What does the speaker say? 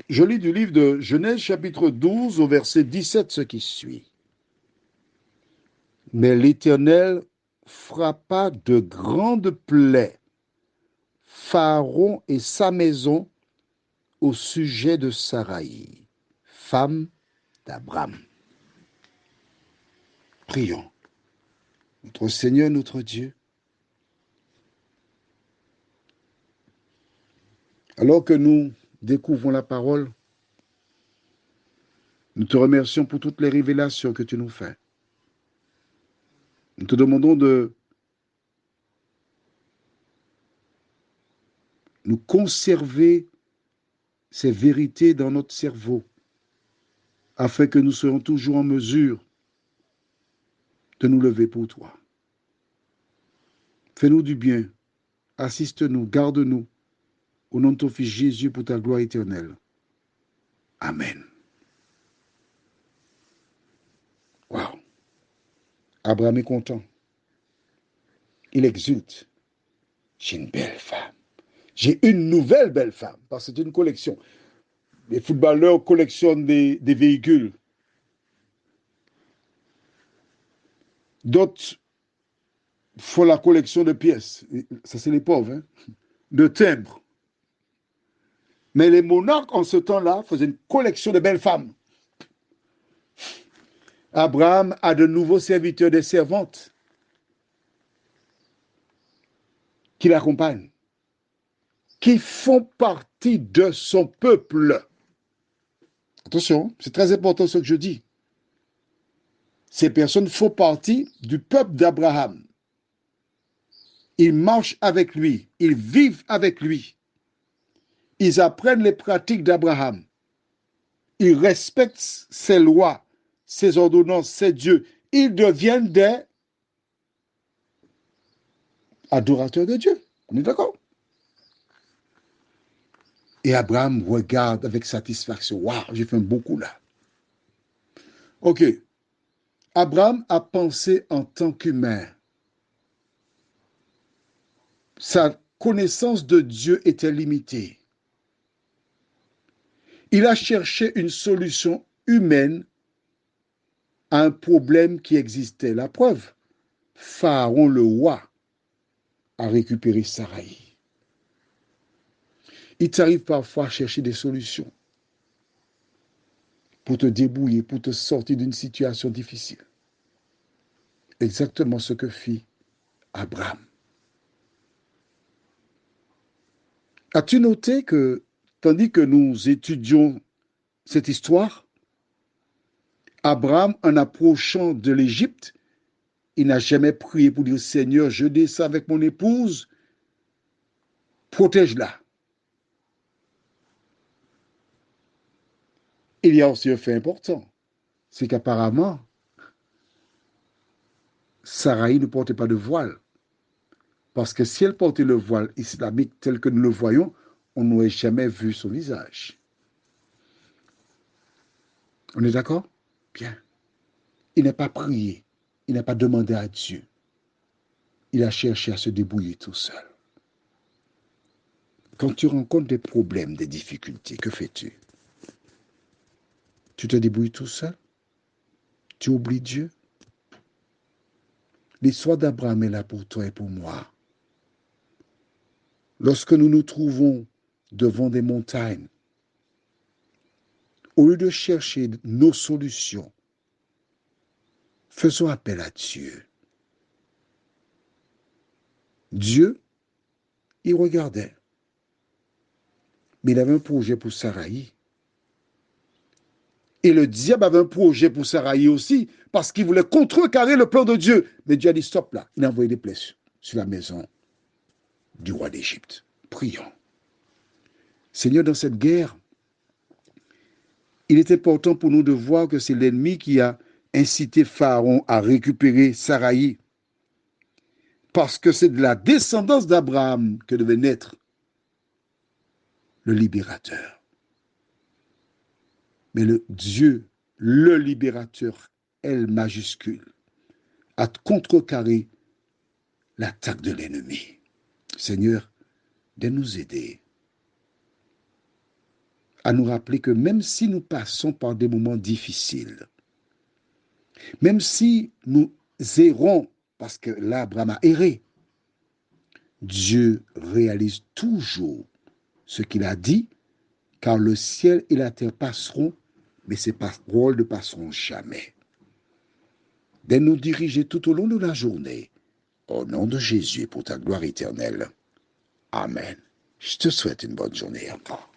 Je lis du livre de Genèse chapitre 12 au verset 17 ce qui suit. Mais l'Éternel frappa de grandes plaies Pharaon et sa maison au sujet de Saraï, femme d'Abraham. Prions. Notre Seigneur, notre Dieu, alors que nous découvrons la parole, nous te remercions pour toutes les révélations que tu nous fais. Nous te demandons de nous conserver ces vérités dans notre cerveau, afin que nous soyons toujours en mesure de nous lever pour toi. Fais-nous du bien, assiste-nous, garde-nous, au nom de ton Fils Jésus pour ta gloire éternelle. Amen. Waouh! Abraham est content. Il exulte. J'ai une belle femme. J'ai une nouvelle belle femme, parce que c'est une collection. Les footballeurs collectionnent des véhicules. D'autres font la collection de pièces. Ça, c'est les pauvres, hein? De timbres. Mais les monarques, en ce temps-là, faisaient une collection de belles femmes. Abraham a de nouveaux serviteurs et servantes qui l'accompagnent, qui font partie de son peuple. Attention, c'est très important ce que je dis. Ces personnes font partie du peuple d'Abraham. Ils marchent avec lui, ils vivent avec lui. Ils apprennent les pratiques d'Abraham. Ils respectent ses lois, ses ordonnances, ses dieux. Ils deviennent des adorateurs de Dieu. On est d'accord? Et Abraham regarde avec satisfaction. Waouh, j'ai fait un beau coup là. Ok. Abraham a pensé en tant qu'humain. Sa connaissance de Dieu était limitée. Il a cherché une solution humaine à un problème qui existait. La preuve, Pharaon le roi a récupéré Saraï. Il t'arrive parfois à chercher des solutions pour te débrouiller, pour te sortir d'une situation difficile. Exactement ce que fit Abraham. As-tu noté que, tandis que nous étudions cette histoire, Abraham, en approchant de l'Égypte, il n'a jamais prié pour dire, Seigneur, je descends avec mon épouse, protège-la. Il y a aussi un fait important, c'est qu'apparemment, Saraï ne portait pas de voile. Parce que si elle portait le voile islamique tel que nous le voyons, on n'aurait jamais vu son visage. On est d'accord? Bien. Il n'a pas prié, il n'a pas demandé à Dieu. Il a cherché à se débrouiller tout seul. Quand tu rencontres des problèmes, des difficultés, que fais-tu? Tu te débrouilles tout seul? Tu oublies Dieu? L'histoire d'Abraham est là pour toi et pour moi. Lorsque nous nous trouvons devant des montagnes, au lieu de chercher nos solutions, faisons appel à Dieu. Dieu, il regardait. Mais il avait un projet pour Saraï. Et le diable avait un projet pour Saraï aussi, parce qu'il voulait contrecarrer le plan de Dieu. Mais Dieu a dit stop là. Il a envoyé des plaies sur la maison du roi d'Égypte. Prions. Seigneur, dans cette guerre, il est important pour nous de voir que c'est l'ennemi qui a incité Pharaon à récupérer Saraï. Parce que c'est de la descendance d'Abraham que devait naître le libérateur. Mais le Dieu, le libérateur, L majuscule, a contrecarré l'attaque de l'ennemi. Seigneur, de nous aider à nous rappeler que même si nous passons par des moments difficiles, même si nous errons, parce que là, Abraham a erré, Dieu réalise toujours ce qu'il a dit, car le ciel et la terre passeront, mais ses paroles ne passeront jamais. De nous diriger tout au long de la journée, au nom de Jésus, pour ta gloire éternelle. Amen. Je te souhaite une bonne journée encore.